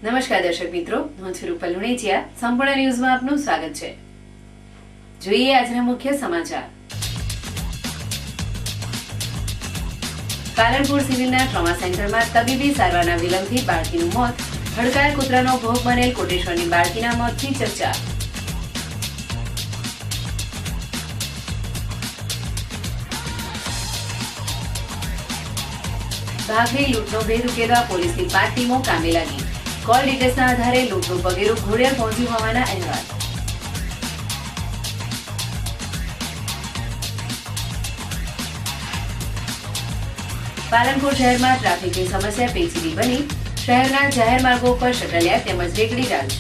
નમસ્કાર દર્શક મિત્રો, હું છું રૂપલ લુણેચિયા. સંપૂર્ણ ન્યૂઝમાં આપનું સ્વાગત છે. જોઈએ આજના મુખ્ય સમાચાર. પાલનપુર સિવિલના ટ્રોમા સેન્ટરમાં તબીબી સારવારના વિલંબથી બાળકીનું મોત. હડકાયા કૂતરાનો ભોગ બનેલ કોટેશ્વરની બાળકીના મોતથી ચર્ચા. ભાગરી લૂંટનો ભેદ ઉકેલવા પોલીસની 5 ટીમો કામે લાગી. કોલ ડિટેલ્સના આધારે લૂંટનું પગેરું ઘોડિયાલ પહોંચ્યું હોવાના અહેવાલ. પાલનપુર શહેરમાં ટ્રાફિકની સમસ્યા પેચીદી બની. શહેરના જાહેર માર્ગો પર શટલિયા તેમજ રેકડી રાજ.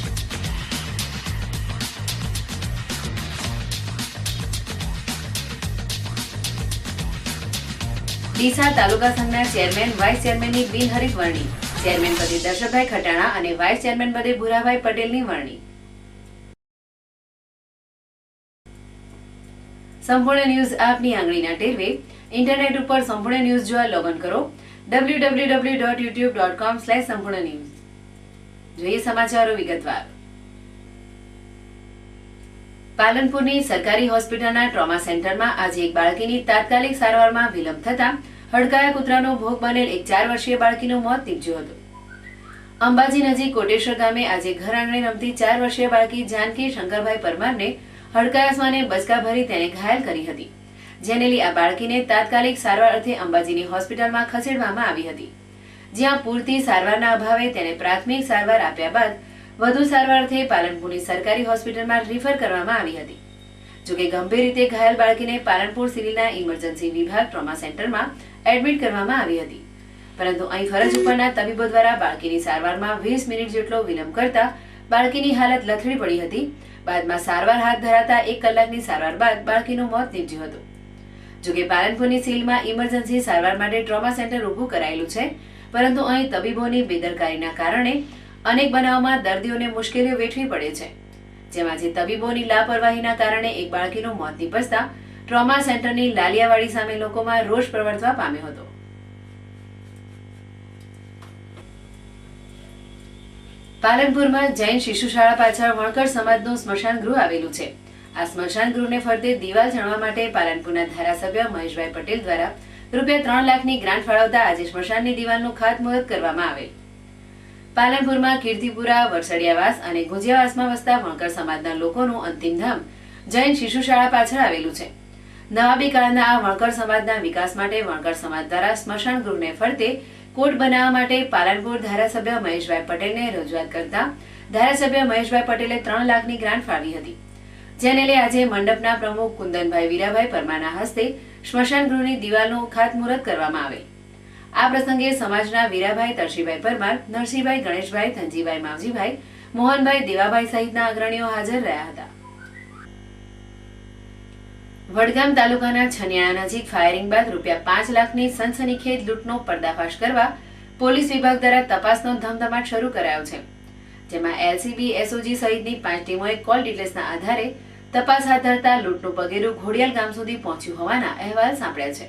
ડીસા તાલુકા સંઘના ચેરમેન વાઇસ ચેરમેનની બિનહરીફ વરણી. ચેરમેન પદે દર્શકભાઈ ખટાણા અને વાઇસ ચેરમેન પદે ભુરાભાઈ પટેલની વરણી. સંપૂર્ણ ન્યૂઝ આપની આંગળીના ટેરવે. ઇન્ટરનેટ ઉપર સંપૂર્ણ ન્યૂઝ જોવા લોગન કરો www.youtube.com/સંપૂર્ણ ન્યૂઝ. જોઈએ સમાચારો વિગતવાર. પાલનપુરની સરકારી હોસ્પિટલના ટ્રોમા સેન્ટરમાં આજે એક બાળકીની તાત્કાલિક સારવારમાં વિલંબ થતા હડકાયા કૂતરાનો ભોગ બનેલ એક 4 વર્ષીય બાળકીનું મોત નીપજ્યું હતું. અંબાજી નજીક કોટેશ્વર ગામે આજે ઘર આંગણે રમતી 4 વર્ષીય બાળકી જાનકી શંકરભાઈ પરમારને હડકાયા શ્વાને બચકા ભરી તેને ઘાયલ કરી હતી. જેને લઈ આ બાળકીને તાત્કાલિક સારવાર અર્થે અંબાજીની હોસ્પિટલમાં ખસેડવામાં આવી હતી, જ્યાં પૂરતી સારવારના અભાવે તેને પ્રાથમિક સારવાર આપ્યા બાદ વધુ સારવાર અર્થે પાલનપુરની સરકારી હોસ્પિટલમાં રિફર કરવામાં આવી હતી. જોકે ગંભીર રીતે ઘાયલ બાળકીને પાલનપુર સિવિલના ઇમરજન્સી વિભાગ ટ્રોમા સેન્ટરમાં એડમિટ કરવામાં આવી હતી, પરંતુ અહીં ફરજ ઉપરના તબીબો દ્વારા બાળકીની સારવારમાં 20 મિનિટ જેટલો વિલંબ કરતા બાળકીની હાલત લથડી પડી હતી. બાદમાં સારવાર હાથ ધરાતા 1 કલાકની સારવાર બાદ બાળકીનું મોત નીપજ્યું હતું. જોકે પાલનપુરની સિવિલમાં ઇમરજન્સી સારવાર માટે ટ્રોમા સેન્ટર ઊભું કરાયેલું છે, પરંતુ અહીં તબીબોની બેદરકારીના કારણે અનેક બનાવોમાં દર્દીઓને મુશ્કેલીઓ વેઠવી પડે છે, જેમાં જે તબીબોની લાપરવાહીના કારણે એક બાળકીનું મોત નીપજતા ટ્રોમા સેન્ટરની લાલિયાવાડી સામે લોકોમાં રોષ પ્રવર્તવા પામ્યો હતો. પાલનપુરમાં જૈન શિશુ શાળા પાછળ વણકર સમાજનું સ્મશાન ગૃહ આવેલું છે. આ સ્મશાન ગૃહને ફરતે દિવાલ ચણવા માટે પાલનપુરના ધારાસભ્ય મહેશભાઈ પટેલ દ્વારા રૂપિયા 3 લાખની ગ્રાન્ટ ફાળવતા આજે સ્મશાનની દિવાલનું ખાતમુહૂર્ત કરવામાં આવેલ. પાલનપુરમાં કીર્તિપુરા, વરસડિયાવાસ અને ગુંજિયાવાસમાં વસતા વણકર સમાજના લોકોનું અંતિમ ધામ જૈન શિશુ શાળા પાછળ આવેલું છે. નવાબી કાળના આ વણકર સમાજના વિકાસ માટે વણકર સમાજ દ્વારા સ્મશાન ગૃહને ફરતે કોટ બનાવવા માટે પાલનપુર ધારાસભ્ય મહેશભાઈ પટેલને રજૂઆત કરતા ધારાસભ્ય મહેશભાઈ પટેલે 3 લાખની ગ્રાન્ટ ફાળવી હતી, જેને લઈ આજે મંડપના પ્રમુખ કુંદનભાઈ વીરાભાઈ પરમારના હસ્તે સ્મશાન ગૃહની દિવાલનું ખાતમુહૂર્ત કરવામાં આવેલ. આ પ્રસંગે સમાજના વીરાભાઈ તરશીભાઈ પરમાર, નરસિંહભાઈ, ગણેશભાઈ, ધનજીભાઈ, માવજીભાઈ, મોહનભાઈ, દેવાભાઈ સહિતના અગ્રણીઓ હાજર રહ્યા હતા. વડગામ તાલુકાના છનિયાણા નજીક ફાયરિંગ બાદ રૂપિયા 5 લાખની સનસનીખેજ લૂંટનો પર્દાફાશ કરવા પોલીસ વિભાગ દ્વારા તપાસનો ધમધમાટ શરૂ કરાયો છે, જેમાં એલસીબી, એસઓજી સહિતની 5 ટીમોએ કોલ ડિટેલ્સના આધારે તપાસ હાથ ધરતા લૂંટનું પગેરું ઘોડિયાલ ગામ સુધી પહોંચ્યું હોવાના અહેવાલ સાંપડ્યા છે.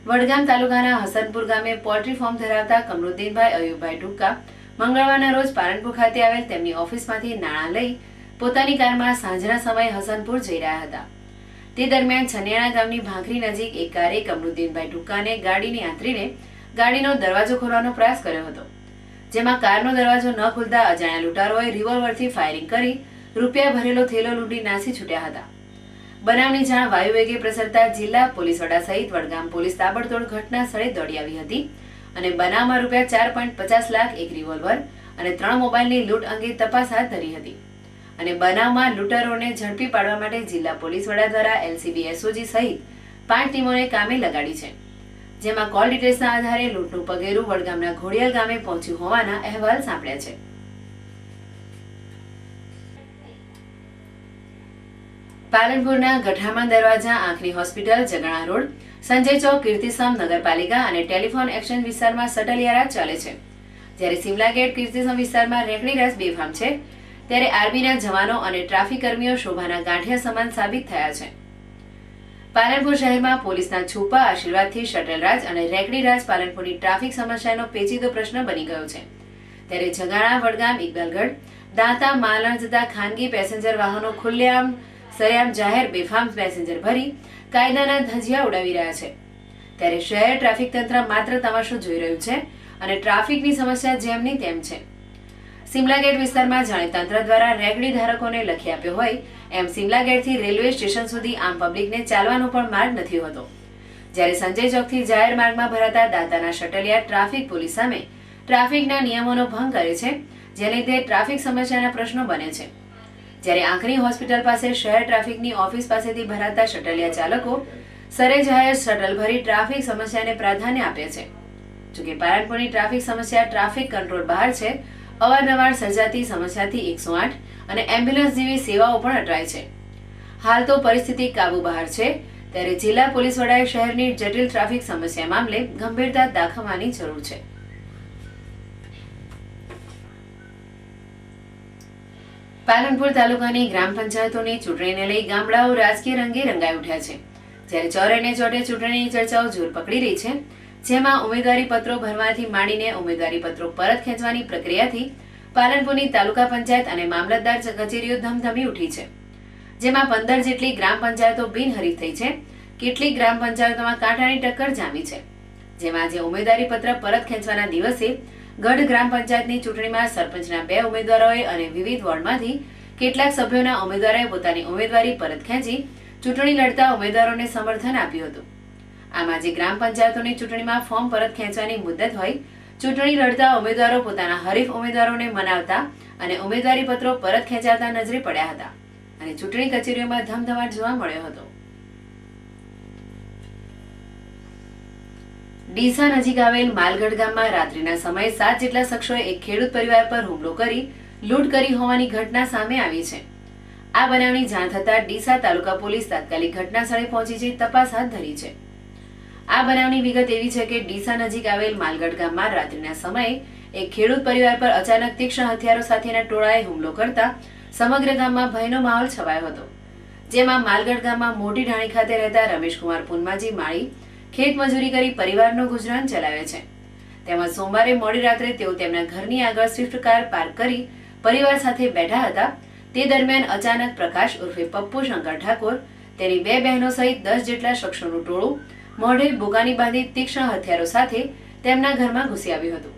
વડગામ તાલુકાના હસનપુર ગામે પોલ્ટ્રી ફાર્મ ધરાવતા કમરુદ્દીનભાઈ અયુબભાઈ ટુક્કા મંગળવારના રોજ પાલનપુર ખાતે આવેલ તેમની ઓફિસમાંથી નાણાં લઈ પોતાની કારમાં સાંજના સમયે હસનપુર જઈ રહ્યા હતા. તે દરમિયાન છનિયાણા ગામની ભાંખરી નજીક એક કારે કમરુદ્દીનભાઈ ટુક્કાને ગાડીની આંતરીને ગાડીનો દરવાજો ખોલવાનો પ્રયાસ કર્યો હતો, જેમાં કારનો દરવાજો ન ખુલતા અજાણ્યા લૂંટારોએ રિવોલ્વરથી ફાયરિંગ કરી રૂપિયા ભરેલો થેલો લૂંટી નાસી છૂટ્યા હતા. બનાવની જાણ વાયુવેગે પ્રસરતા જિલ્લા પોલીસ વડા સહિત વડગામ પોલીસ તાબડતોડ ઘટના સ્થળે દોડી આવી હતી અને બનાવમાં રૂપિયા 4.50 લાખ, એક રિવોલ્વર અને 3 મોબાઈલની લૂંટ અંગે તપાસ હાથ ધરી હતી અને બનાવમાં લૂંટારોને ઝડપી પાડવા માટે જિલ્લા પોલીસ વડા દ્વારા એલસીબી, એસઓજી સહિત 5 ટીમોને કામે લગાડી છે, જેમાં કોલ ડિટેલ્સના આધારે લૂંટનું પગેરું વડગામના ઘોડિયાલ ગામે પહોંચ્યું હોવાના અહેવાલ સાંપડ્યા છે. પાલનપુરના ગઠામણ દરવાજા, આંખની હોસ્પિટલ, જગણા રોડ, સંજય ચોક, કીર્તિસમ નગરપાલિકા અને ટેલિફોન એક્સચેન્જ વિસ્તારમાં સટલિયારા ચાલે છે, જ્યારે સિમલા ગેટ, કીર્તિસમ વિસ્તારમાં રેકડી રાસ બેફામ છે, ત્યારે આરબીના જવાનો અને ટ્રાફિક કર્મીઓ શોભાના ગાંઠિયા સમાન સાબિત થયા છે. પાલનપુર શહેરમાં પોલીસના છુપા આશીર્વાદથી શટલરાજ અને રેકડી રાજ પાલનપુરની ટ્રાફિક સમસ્યાનો પેચીદો પ્રશ્ન બની ગયો છે, ત્યારે જગાણા, વડગામ, ઇકબાલગઢ, દાંતા, માલણ જતા ખાનગી પેસેન્જર વાહનો ખુલ્લેઆમ સરેઆમ જાહેર બેફામ પેસેન્જર ભરી કાયદાના ધજિયા ઉડાવી રહ્યા છે. ત્યારે શહેર ટ્રાફિક તંત્ર માત્ર તમાશો જોઈ રહ્યું છે અને ટ્રાફિકની સમસ્યા જેમની તેમ છે. સિમલા ગેટ વિસ્તારમાં જાણે તંત્ર દ્વારા રેકડી ધારકોને લખી આપ્યો હોય એમ સિમલા ગેટથી રેલવે સ્ટેશન સુધી આમ પબ્લિકને ચાલવાનો પણ માર્ગ નથી હોતો. જ્યારે સંજય ચોકથી જાહેર માર્ગમાં ભરાતા દાંતાના શટલિયા ટ્રાફિક પોલીસ સામે ટ્રાફિકના નિયમોનો ભંગ કરે છે, જેને લીધે ટ્રાફિક સમસ્યાના પ્રશ્નો બને છે. જ્યારે આંખની હોસ્પિટલ પાસે શહેર ટ્રાફિકની ઓફિસ પાસેથી ભરાતા શટલિયા ચાલકો સરે જાહેર શટલ ભરી ટ્રાફિક સમસ્યાને પ્રાધાન્ય આપે છે. જોકે પાલનપુરની ટ્રાફિક સમસ્યા ટ્રાફિક કંટ્રોલ બહાર છે. અવારનવાર સર્જાતી સમસ્યાથી 108 અને એમ્બ્યુલન્સ જેવી સેવાઓ પણ અટવાય છે. હાલ તો પરિસ્થિતિ કાબુ બહાર છે, ત્યારે જિલ્લા પોલીસ વડાએ શહેરની જટિલ ટ્રાફિક સમસ્યા મામલે ગંભીરતા દાખવવાની જરૂર છે. પાલનપુર તાલુકાની ગ્રામ પંચાયતોની ચૂંટણીને લઈ ગામડાઓ રાજકીય રંગે રંગાઈ ઉઠ્યા છે. જ્યારે ચોરેને ચોટે ચૂંટણીની ચર્ચાઓ જોર પકડી રહી છે, જેમાં ઉમેદવારી પત્રો ભરવાથી માંડીને ઉમેદવારી પત્રો પરત ખેંચવાની પ્રક્રિયાથી પાલનપુરની તાલુકા પંચાયત અને મામલતદાર કચેરીઓ ધમધમી ઉઠી છે. જેમાં 15 જેટલી ગ્રામ પંચાયતો બિનહરીફ થઈ છે. કેટલીક ગ્રામ પંચાયતોમાં કાંટાની ટક્કર જામી છે. જેમાં આજે ઉમેદવારી પત્ર પરત ખેંચવાના દિવસે ગઢ ગ્રામ પંચાયતની ચૂંટણીમાં સરપંચના 2 ઉમેદવારોએ અને વિવિધ વોર્ડમાંથી કેટલાક સભ્યોના ઉમેદવારોએ પોતાની ઉમેદવારી પરત ખેંચી ચૂંટણી લડતા ઉમેદવારોને સમર્થન આપ્યું હતું. આમ આજે ગ્રામ પંચાયતોની ચૂંટણીમાં ફોર્મ પરત ખેંચવાની મુદત હોય ચૂંટણી લડતા ઉમેદવારો પોતાના હરીફ ઉમેદવારોને મનાવતા અને ઉમેદવારી પત્રો પરત ખેંચાતા નજરે પડ્યા હતા અને ચૂંટણી કચેરીઓમાં ધમધમાટ જોવા મળ્યો હતો. ડીસા નજીક આવેલ માલગઢ ગામમાં રાત્રિના સમયે 7 જેટલા શખ્સોએ એક ખેડૂત પરિવાર પર હુમલો કરી લૂંટ કરી હોવાની ઘટના સામે આવી છે. આ બનાવની જાણ થતાં ડીસા તાલુકા પોલીસ તાત્કાલિક ઘટના સ્થળે પહોંચી જઈ તપાસ હાથ ધરી છે. આ બનાવની વિગત એવી છે કે ડીસા નજીક આવેલ માલગઢ ગામમાં રાત્રિના સમયે એક ખેડૂત પરિવાર પર અચાનક તીક્ષ્ણ હથિયારો સાથેના ટોળાએ હુમલો કરતા સમગ્ર ગામમાં ભયનો માહોલ છવાયો હતો. જેમાં માલગઢ ગામમાં મોટી ઢાણી ખાતે રહેતા રમેશકુમાર પુનમાજી માળી ખેત મજૂરી કરી પરિવારનું ગુજરાન ચલાવે છે. તેમજ સોમવારે મોડી રાત્રે તેઓ તેમના ઘરની આગળ સ્વિફ્ટ કાર પાર્ક કરી પરિવાર સાથે બેઠા હતા. તે દરમિયાન અચાનક પ્રકાશ ઉર્ફે પપ્પુ શંકર ઠાકોર તેની 2 બહેનો સહિત 10 જેટલા શખ્સોનું ટોળું મોઢે બોગાની બાંધી તીક્ષ્ણ હથિયારો સાથે તેમના ઘરમાં ઘૂસી આવ્યું હતું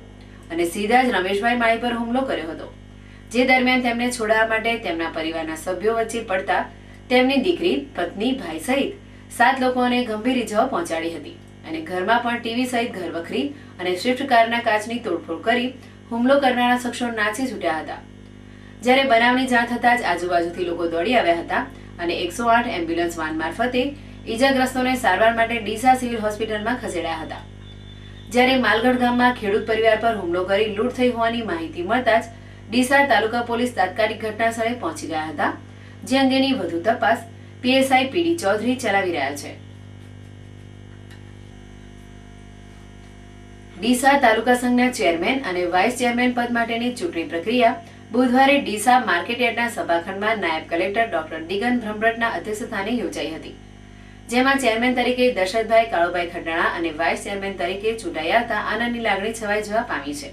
અને સીધા જ રમેશભાઈ માળી પર હુમલો કર્યો હતો. જે દરમિયાન તેમને છોડાવવા માટે તેમના પરિવારના સભ્યો વચ્ચે પડતા તેમની દીકરી, પત્ની, ભાઈ સહિત 7 લોકોને ગંભીર ઇજાઓ પહોંચાડી હતી અને ઘરમાં પણ ટીવી સહિત ઘર વખરી અને સ્વિફ્ટ કારના કાચની તોડફોડ કરી હુમલો કરનારા શખ્સો નાસી છૂટ્યા હતા. જ્યારે બનાવની જાણ થતાં જ આજુબાજુથી લોકો દોડી આવ્યા હતા અને 108 એમ્બ્યુલન્સ વાન મારફતે ઈજાગ્રસ્તોને સારવાર માટે ડીસા સિવિલ હોસ્પિટલમાં ખસેડાયા હતા. જ્યારે માલગઢ ગામમાં ખેડૂત પરિવાર પર હુમલો કરી લૂંટ થઈ હોવાની માહિતી મળતા જ ડીસા તાલુકા પોલીસ તાત્કાલિક ઘટના સ્થળે પહોંચી ગયા હતા. જે અંગેની વધુ તપાસ પીએસઆઈ પીડી ચૌધરી ચલાવી રહ્યા છે. ડીસા તાલુકા સંઘના ચેરમેન અને વાઇસ ચેરમેન પદ માટેની ચૂંટણી પ્રક્રિયા બુધવારે ડીસા માર્કેટયાર્ડના સભાખંડમાં નાયબ કલેક્ટર ડોક્ટર દિગન બ્રહ્મભટ્ટના અધ્યક્ષસ્થાને યોજાઈ હતી. જેમાં ચેરમેન તરીકે દશરથભાઈ કાળુભાઈ ખડાણા અને વાઇસ ચેરમેન તરીકે ચૂંટાયા હતા આનંદની લાગણી છવાઈ જવા પામી છે.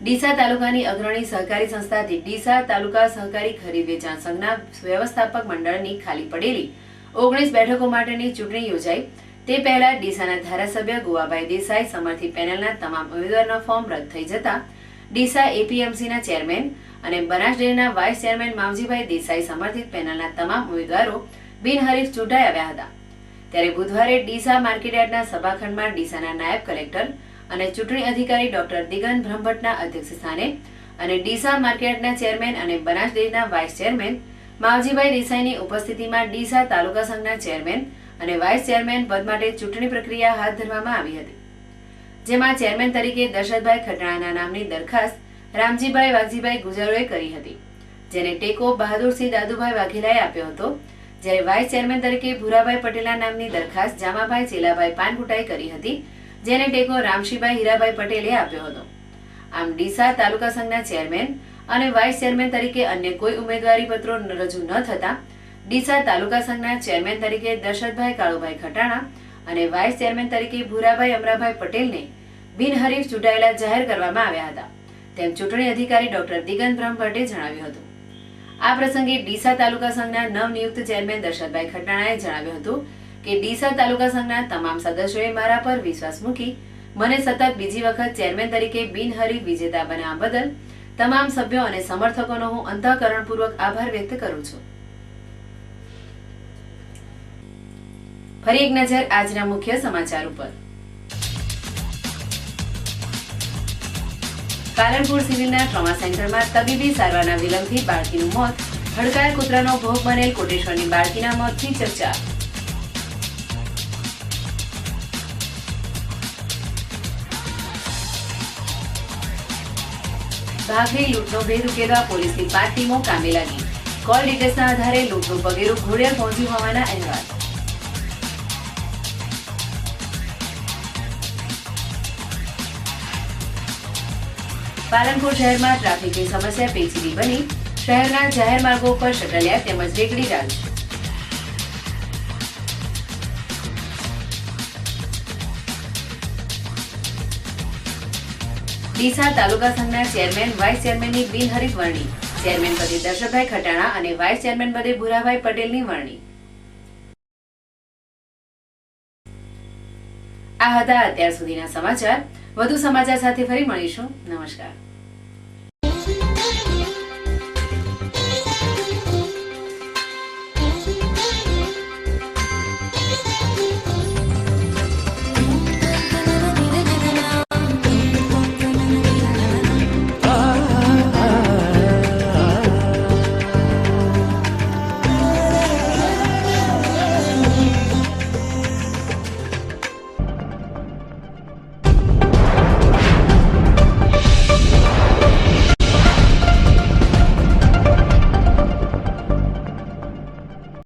ડીસા તાલુકાની અગ્રણી સહકારી સંસ્થા ડીસા તાલુકા સહકારી ખરીદ વેચાણ સંઘના વ્યવસ્થાપક મંડળની ખાલી પડેલી 19 બેઠકો માટેની ચૂંટણી યોજાઈ. તે પહેલા ડીસાના ધારાસભ્ય ગુવાભાઈ દેસાઈ સમર્થિત પેનલના તમામ ઉમેદવારના ફોર્મ રદ થઈ જતા ડીસા એપીએમસીના ચેરમેન અને બનાસ ડેરીના વાઇસ ચેરમેન માવજીભાઈ દેસાઈ સમર્થિત પેનલના તમામ ઉમેદવારો બિનહરીફ ચૂંટાઈ આવ્યા હતા. ત્યારે બુધવારે ડીસા માર્કેટયાર્ડના સભાખંડમાં ડીસાના નાયબ કલેક્ટર અને ચૂંટણી અધિકારી ડોક્ટર દિગન બ્રહ્મભટ્ટના અધ્યક્ષસ્થાને અને ડીસા માર્કેટયાર્ડના ચેરમેન અને બનાસ ડેરીના વાઇસ ચેરમેન માવજીભાઈ દેસાઈની ઉપસ્થિતિમાં ડીસા તાલુકા સંઘના ચેરમેન અને વાઇસ ચેરમેન પદ માટે ચૂંટણી પ્રક્રિયા હાથ ધરવામાં આવી હતી. જેમાં ચેરમેન તરીકે દશરથભાઈ ખટાણાના નામની દરખાસ્ત રામજીભાઈ વાઘજીભાઈ ગુજરોએ કરી હતી, જેને ટેકો બહાદુરસિંહ દાદુભાઈ વાઘેલાએ આપ્યો હતો. જ્યારે વાઇસ ચેરમેન તરીકે ભૂરાભાઈ પટેલના નામની દરખાસ્ત જામાભાઈ ચેલાભાઈ પાનકુટાએ કરી હતી, જેને ટેકો રામશીભાઈ હીરાભાઈ પટેલે આપ્યો હતો. આમ ડીસા તાલુકા સંઘના ચેરમેન અને વાઇસ ચેરમેન તરીકે અન્ય કોઈ ઉમેદવારી પત્રો રજૂ ન થતા ડીસા તાલુકા સંઘના ચેરમેન તરીકે દશરથભાઈ કાળુભાઈ ખટાણા અને વાઇસ ચેરમેન તરીકે ભૂરાભાઈ અમરાભાઈ પટેલને બિનહરીફ ચૂંટાયેલા જાહેર કરવામાં આવ્યા હતા. તેમ ચૂંટણી અધિકારી ડોક્ટર દિગંત બ્રહ્મભટ્ટે જણાવ્યું હતું. આ પ્રસંગે ડીસા તાલુકા સંઘના નવનિયુક્ત ચેરમેન દશરથભાઈ ખટાણાએ જણાવ્યું હતું કે ડીસા તાલુકા સંઘના તમામ સદસ્યોએ મારા પર વિશ્વાસ મૂકી મને સતત બીજી વખત ચેરમેન તરીકે બિનહરીફ વિજેતા બનાવવા બદલ તમામ સભ્યો અને સમર્થકોનો હું અંતઃકરણપૂર્વક આભાર વ્યક્ત કરું છું. ફરી એક નજર આજના મુખ્ય સમાચાર ઉપર. પાલનપુર સિવિલના ટ્રોમા સેન્ટરમાં તબીબી સારવારના વિલંબથી બાળકીનું મોત, હડકાયેલ કૂતરાનો ભોગ બનેલ કોટેશ્વરની બાળકીના મોતથી ચર્ચા. ભાખરી લૂંટનો ભેદ ઉકેલવા પોલીસની 5 ટીમો કામે લાગી. કોલ ડિટેલ્સના આધારે લૂંટનું પગેરું ઘોડિયાર પહોંચ્યું હોવાના અહેવાલ. પાલનપુર શહેરમાં ટ્રાફિકની સમસ્યા પેચીદી બની. શહેરના જાહેર માર્ગો પર શટલિયા તેમજ રેકડી રાજ. ડીસા તાલુકા સંઘના ચેરમેન વાઇસ ચેરમેનની બિનહરીફ વરણી. ચેરમેન પદે દશરથભાઈ ખટાણા અને વાઇસ ચેરમેન પદે ભુરાભાઈ પટેલની વરણી. આ હતા અત્યાર સુધીના સમાચાર. વધુ સમાચાર સાથે ફરી મળીશું. નમસ્કાર.